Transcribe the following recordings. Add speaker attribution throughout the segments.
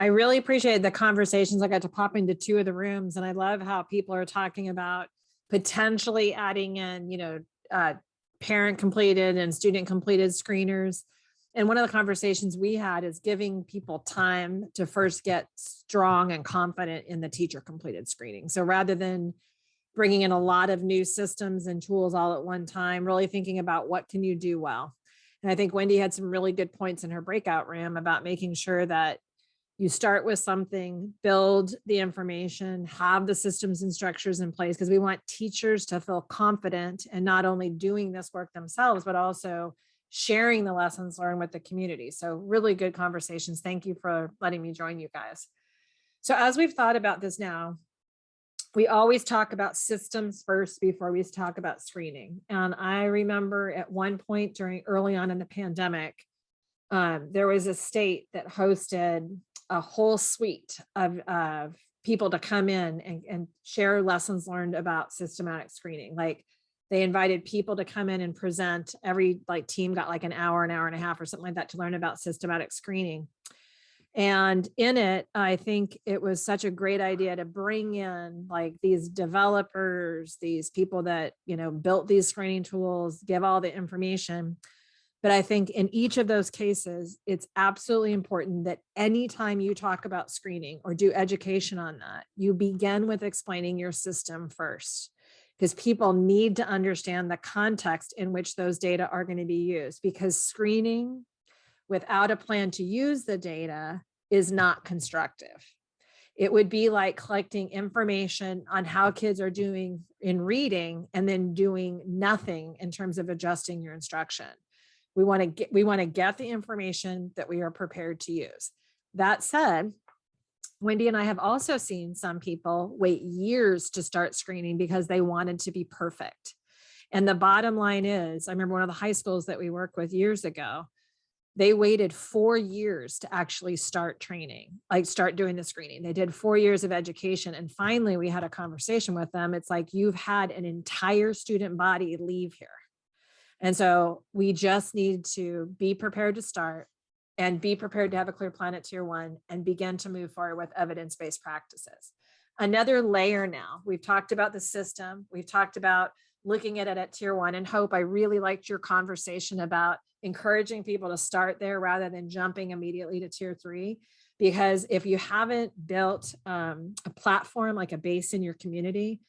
Speaker 1: I really appreciate the conversations. I got to pop into two of the rooms, and I love how people are talking about potentially adding in, parent completed and student completed screeners. And one of the conversations we had is giving people time to first get strong and confident in the teacher completed screening. So rather than bringing in a lot of new systems and tools all at one time, really thinking about what can you do well. And I think Wendy had some really good points in her breakout room about making sure that you start with something, build the information, have the systems and structures in place, because we want teachers to feel confident and not only doing this work themselves, but also sharing the lessons learned with the community. So really good conversations. Thank you for letting me join you guys. So as we've thought about this now, we always talk about systems first before we talk about screening. And I remember at one point during early on in the pandemic, there was a state that hosted a whole suite of people to come in and share lessons learned about systematic screening. Like they invited people to come in and present. Every team got like an hour and a half or something like that to learn about systematic screening. And in it, I think it was such a great idea to bring in like these developers, these people that, built these screening tools, give all the information. But I think in each of those cases, it's absolutely important that anytime you talk about screening or do education on that, you begin with explaining your system first, because people need to understand the context in which those data are going to be used, because screening without a plan to use the data is not constructive. It would be like collecting information on how kids are doing in reading and then doing nothing in terms of adjusting your instruction. We want to get the information that we are prepared to use. That said, Wendy and I have also seen some people wait years to start screening because they wanted to be perfect. And the bottom line is, I remember one of the high schools that we worked with years ago, they waited 4 years to actually start training, start doing the screening. They did 4 years of education. And finally, we had a conversation with them. It's like, you've had an entire student body leave here. And so we just need to be prepared to start and be prepared to have a clear plan at tier 1 and begin to move forward with evidence-based practices. Another layer now, we've talked about the system. We've talked about looking at it at tier 1. And Hope, I really liked your conversation about encouraging people to start there rather than jumping immediately to tier 3. Because if you haven't built a platform, like a base in your community,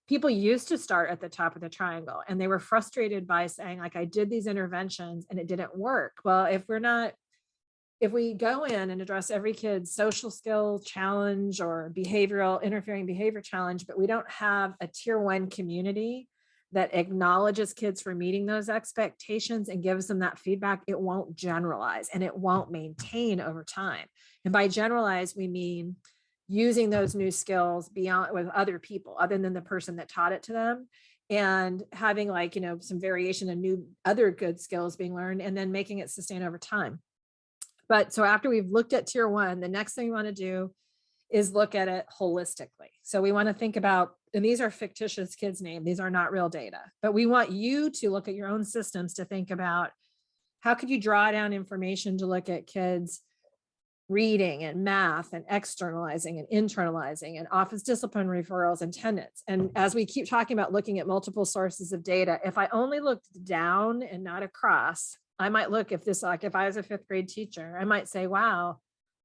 Speaker 1: people used to start at the top of the triangle and they were frustrated by saying, like, I did these interventions and it didn't work. Well, if we go in and address every kid's social skill challenge or interfering behavior challenge, but we don't have a tier 1 community that acknowledges kids for meeting those expectations and gives them that feedback, it won't generalize and it won't maintain over time. And by generalize, we mean using those new skills beyond with other people other than the person that taught it to them, and having some variation and new other good skills being learned, and then making it sustain over time. But so after we've looked at tier 1, the next thing we want to do is look at it holistically. So we want to think about, and these are fictitious kids' names, these are not real data, but we want you to look at your own systems to think about how could you draw down information to look at kids reading and math and externalizing and internalizing and office discipline referrals and attendance. And as we keep talking about looking at multiple sources of data, if I only looked down and not across, I might look if I was a 5th grade teacher, I might say, wow,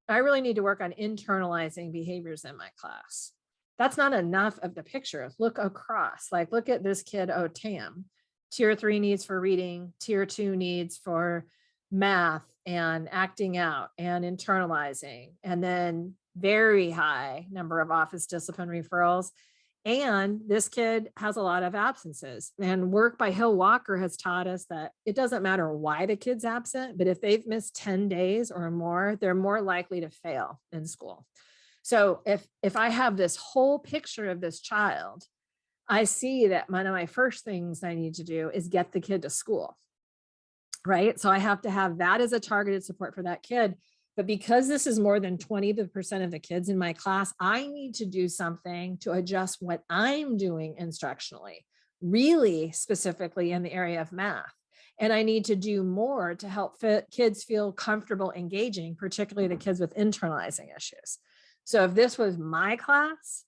Speaker 1: I really need to work on internalizing behaviors in my class. That's not enough of the picture. Look across, look at this kid, TAM, tier 3 needs for reading, tier 2 needs for math and acting out and internalizing, and then very high number of office discipline referrals. And this kid has a lot of absences, and work by Hill Walker has taught us that it doesn't matter why the kid's absent, but if they've missed 10 days or more, they're more likely to fail in school. So if I have this whole picture of this child, I see that one of my first things I need to do is get the kid to school, right? So I have to have that as a targeted support for that kid. But because this is more than 20% of the kids in my class, I need to do something to adjust what I'm doing instructionally, really specifically in the area of math. And I need to do more to help kids feel comfortable engaging, particularly the kids with internalizing issues. So if this was my class,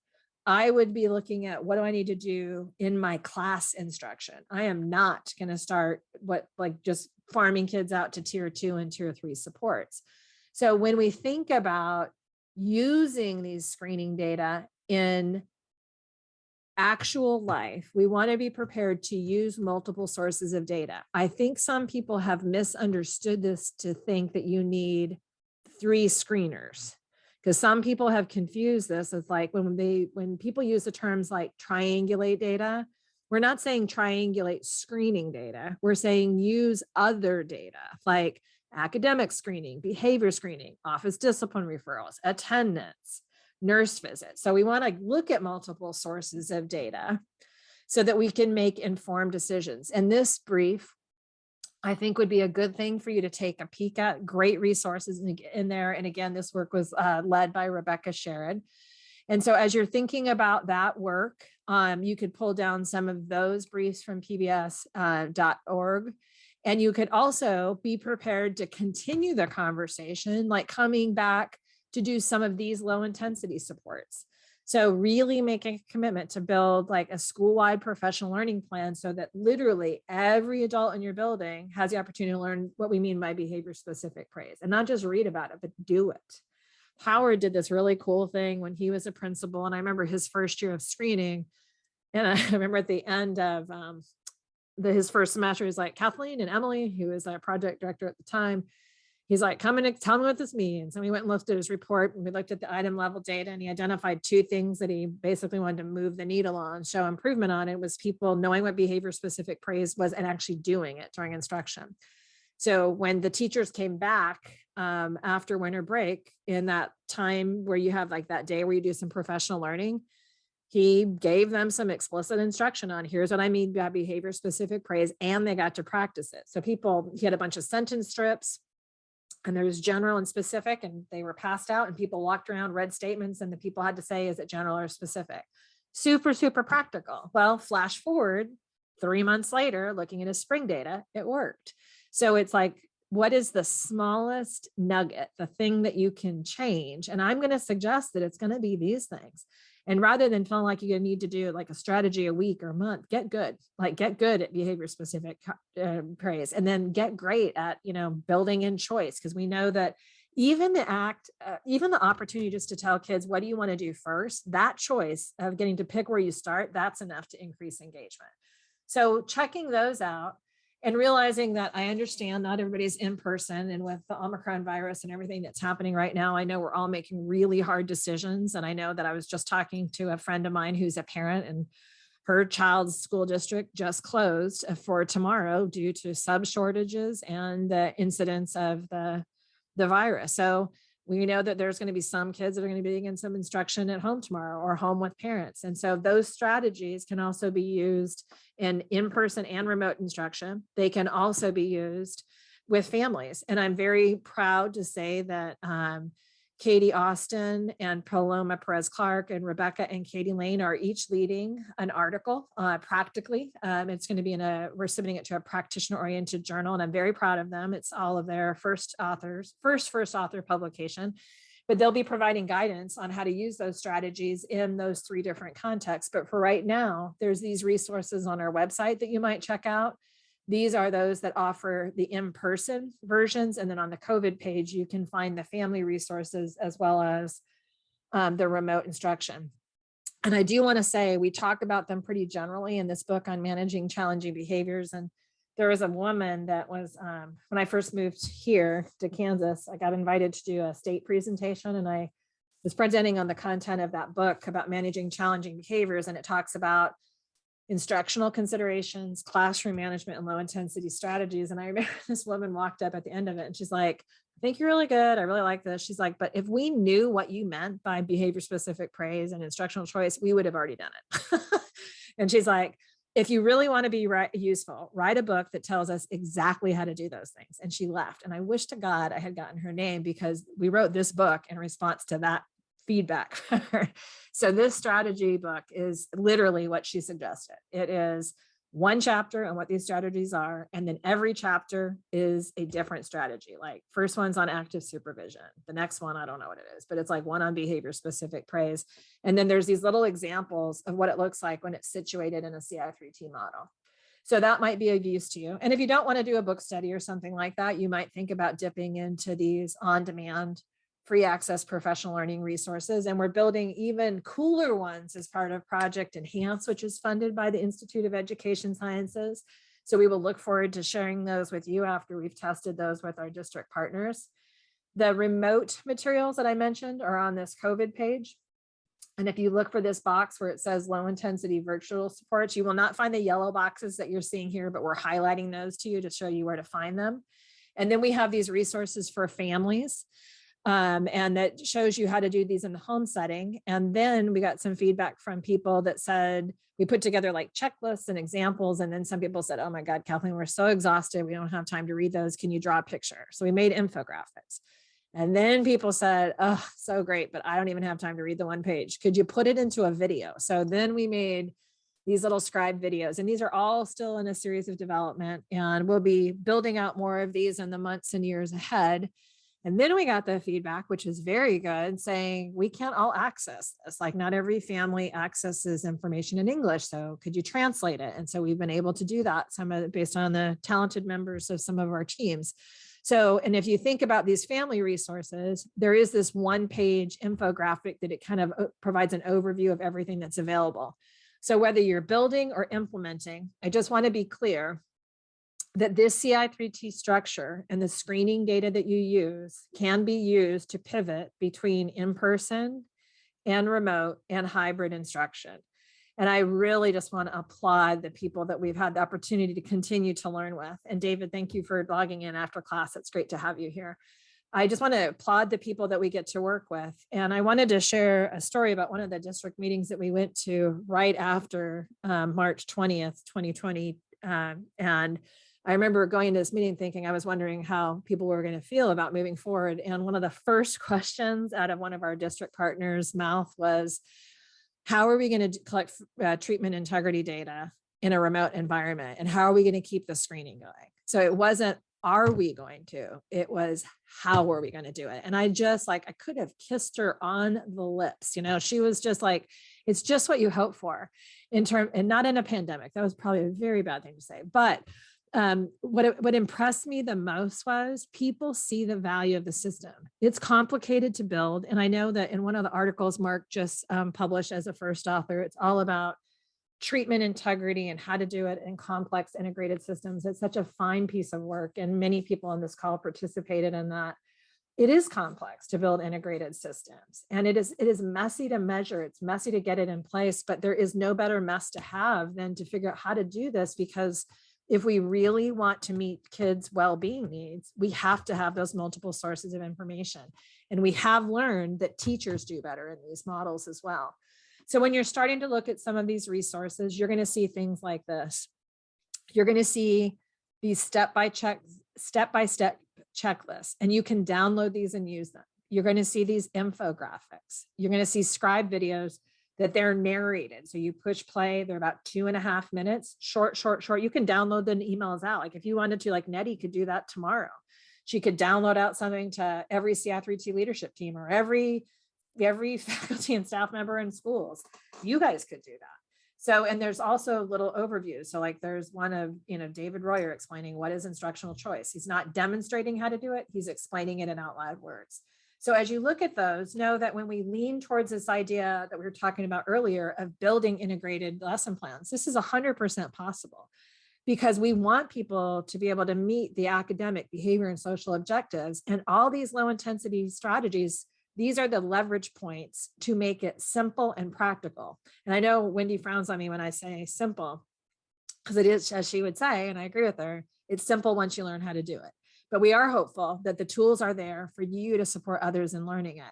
Speaker 1: I would be looking at what do I need to do in my class instruction. I am not going to start just farming kids out to tier 2 and tier 3 supports. So when we think about using these screening data in actual life, we want to be prepared to use multiple sources of data. I think some people have misunderstood this to think that you need 3 screeners, because some people have confused this as like when people use the terms like triangulate data, we're not saying triangulate screening data. We're saying use other data like academic screening, behavior screening, office discipline referrals, attendance, nurse visits. So we want to look at multiple sources of data so that we can make informed decisions. And this brief, I think, would be a good thing for you to take a peek at. Great resources in there. And again, this work was led by Rebecca Sherrod. And so as you're thinking about that work, you could pull down some of those briefs from pbs.org. And you could also be prepared to continue the conversation, like coming back to do some of these low intensity supports. So really making a commitment to build like a school-wide professional learning plan so that literally every adult in your building has the opportunity to learn what we mean by behavior specific praise, and not just read about it, but do it. Howard did this really cool thing when he was a principal. And I remember his first year of screening. And I remember at the end of his first semester, he's like, Kathleen and Emily, who was a project director at the time, he's like, come and tell me what this means. And we went and looked at his report and we looked at the item level data, and he identified 2 things that he basically wanted to move the needle on, show improvement on. It was people knowing what behavior specific praise was and actually doing it during instruction. So when the teachers came back after winter break, in that time where you have like that day where you do some professional learning, he gave them some explicit instruction on here's what I mean by behavior specific praise, and they got to practice it. So he had a bunch of sentence strips, and there's general and specific, and they were passed out and people walked around, read statements, and the people had to say, is it general or specific? Super, super practical. Well, flash forward 3 months later, looking at his spring data, it worked. So it's like, what is the smallest nugget, the thing that you can change? And I'm going to suggest that it's going to be these things. And rather than feeling like you need to do like a strategy a week or a month, get good at behavior specific praise, and then get great at, building in choice. Because we know that even the opportunity just to tell kids, what do you want to do first? That choice of getting to pick where you start, that's enough to increase engagement. So checking those out and realizing that I understand not everybody's in person, and with the Omicron virus and everything that's happening right now, I know we're all making really hard decisions. And I know that I was just talking to a friend of mine who's a parent, and her child's school district just closed for tomorrow due to sub shortages and the incidence of the virus. So we know that there's going to be some kids that are going to be getting some instruction at home tomorrow or home with parents. And so those strategies can also be used in person and remote instruction. They can also be used with families. And I'm very proud to say that Katie Austin and Paloma Perez-Clark and Rebecca and Katie Lane are each leading an article practically. It's going to be we're submitting it to a practitioner-oriented journal, and I'm very proud of them. It's all of their first author publication, but they'll be providing guidance on how to use those strategies in those 3 different contexts. But for right now, there's these resources on our website that you might check out. These are those that offer the in-person versions. And then on the COVID page, you can find the family resources as well as the remote instruction. And I do want to say, we talk about them pretty generally in this book on managing challenging behaviors. And there was a woman that was, when I first moved here to Kansas, I got invited to do a state presentation, and I was presenting on the content of that book about managing challenging behaviors. And it talks about instructional considerations, classroom management, and low intensity strategies. And I remember this woman walked up at the end of it and she's like, I think you're really good. I really like this. She's like, but if we knew what you meant by behavior specific praise and instructional choice, we would have already done it. And she's like, if you really want to be useful, write a book that tells us exactly how to do those things. And she left. And I wish to God I had gotten her name, because we wrote this book in response to that feedback. So this strategy book is literally what she suggested. It is one chapter on what these strategies are. And then every chapter is a different strategy. Like first one's on active supervision. The next one, I don't know what it is, but it's like one on behavior specific praise. And then there's these little examples of what it looks like when it's situated in a CI3T model. So that might be of use to you. And if you don't want to do a book study or something like that, you might think about dipping into these on-demand free access professional learning resources. And we're building even cooler ones as part of Project Enhance, which is funded by the Institute of Education Sciences. So we will look forward to sharing those with you after we've tested those with our district partners. The remote materials that I mentioned are on this COVID page. And if you look for this box where it says low intensity virtual supports, you will not find the yellow boxes that you're seeing here, but we're highlighting those to you to show you where to find them. And then we have these resources for families. And that shows you how to do these in the home setting. And then we got some feedback from people that said, we put together like checklists and examples. And then some people said, oh my God, Kathleen, we're so exhausted. We don't have time to read those. Can you draw a picture? So we made infographics. And then people said, oh, so great, but I don't even have time to read the one page. Could you put it into a video? So then we made these little scribe videos, and these are all still in a series of development, and we'll be building out more of these in the months and years ahead. And then we got the feedback, which is very good, saying we can't all access this. Like not every family accesses information in English. So could you translate it? And so we've been able to do that, some of it based on the talented members of some of our teams. So, and if you think about these family resources, there is this one-page infographic that it kind of provides an overview of everything that's available. So whether you're building or implementing, I just want to be clear that this CI3T structure and the screening data that you use can be used to pivot between in-person and remote and hybrid instruction. And I really just want to applaud the people that we've had the opportunity to continue to learn with. And David, thank you for logging in after class. It's great to have you here. I just want to applaud the people that we get to work with. And I wanted to share a story about one of the district meetings that we went to right after March 20th, 2020. And I remember going to this meeting thinking, I was wondering how people were going to feel about moving forward. And one of the first questions out of one of our district partners' mouth was, how are we going to collect treatment integrity data in a remote environment? And how are we going to keep the screening going? So it wasn't, are we going to? It was, how are we going to do it? And I just like, I could have kissed her on the lips. You know, she was just like, it's just what you hope for in term, and not in a pandemic. That was probably a very bad thing to say. But what impressed me the most was people see the value of the system. It's complicated to build. And I know that in one of the articles Mark just published as a first author, it's all about treatment integrity and how to do it in complex integrated systems. It's such a fine piece of work. And many people on this call participated in that. It is complex to build integrated systems, and it is messy to measure. It's messy to get it in place, but there is no better mess to have than to figure out how to do this, because if we really want to meet kids' well-being needs, we have to have those multiple sources of information. And we have learned that teachers do better in these models as well. So when you're starting to look at some of these resources, you're going to see things like this. You're going to see these step-by-step checklists, and you can download these and use them. You're going to see these infographics. You're going to see scribe videos that they're narrated. So you push play, they're about 2.5 minutes, short. You can download the emails out. Like if you wanted to, like Nettie could do that tomorrow. She could download out something to every CI3T leadership team or every faculty and staff member in schools. You guys could do that. So, and there's also little overviews. So like there's one of, David Royer explaining what is instructional choice. He's not demonstrating how to do it. He's explaining it in out loud words. So as you look at those, know that when we lean towards this idea that we were talking about earlier of building integrated lesson plans, this is 100% possible, because we want people to be able to meet the academic, behavior, and social objectives. And all these low intensity strategies, these are the leverage points to make it simple and practical. And I know Wendy frowns on me when I say simple, because it is, as she would say, and I agree with her, it's simple once you learn how to do it. But we are hopeful that the tools are there for you to support others in learning it.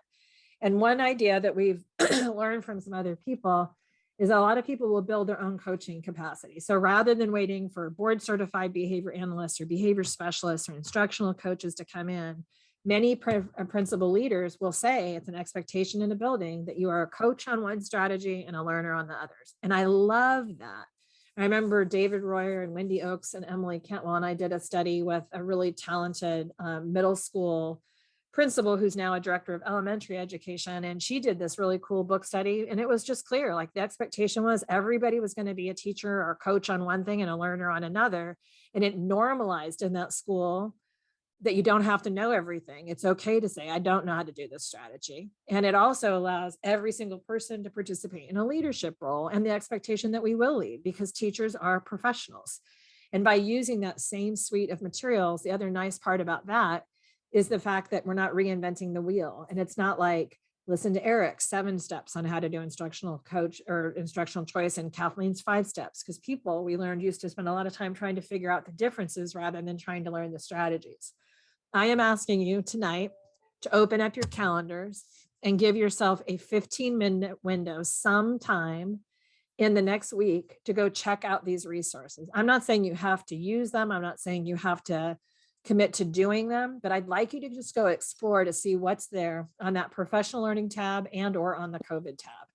Speaker 1: And one idea that we've learned from some other people is a lot of people will build their own coaching capacity. So rather than waiting for board certified behavior analysts or behavior specialists or instructional coaches to come in, many principal leaders will say it's an expectation in a building that you are a coach on one strategy and a learner on the others. And I love that, I remember David Royer and Wendy Oakes and Emily Cantwell and I did a study with a really talented middle school principal who's now a director of elementary education. And she did this really cool book study. And it was just clear, like the expectation was everybody was going to be a teacher or coach on one thing and a learner on another. And it normalized in that school that you don't have to know everything. It's okay to say, I don't know how to do this strategy. And it also allows every single person to participate in a leadership role and the expectation that we will lead because teachers are professionals. And by using that same suite of materials, the other nice part about that is the fact that we're not reinventing the wheel. And it's not like, listen to Eric's 7 steps on how to do instructional coach or instructional choice and Kathleen's 5 steps, because people we learned used to spend a lot of time trying to figure out the differences rather than trying to learn the strategies. I am asking you tonight to open up your calendars and give yourself a 15-minute window sometime in the next week to go check out these resources. I'm not saying you have to use them. I'm not saying you have to commit to doing them, but I'd like you to just go explore to see what's there on that professional learning tab and or on the COVID tab.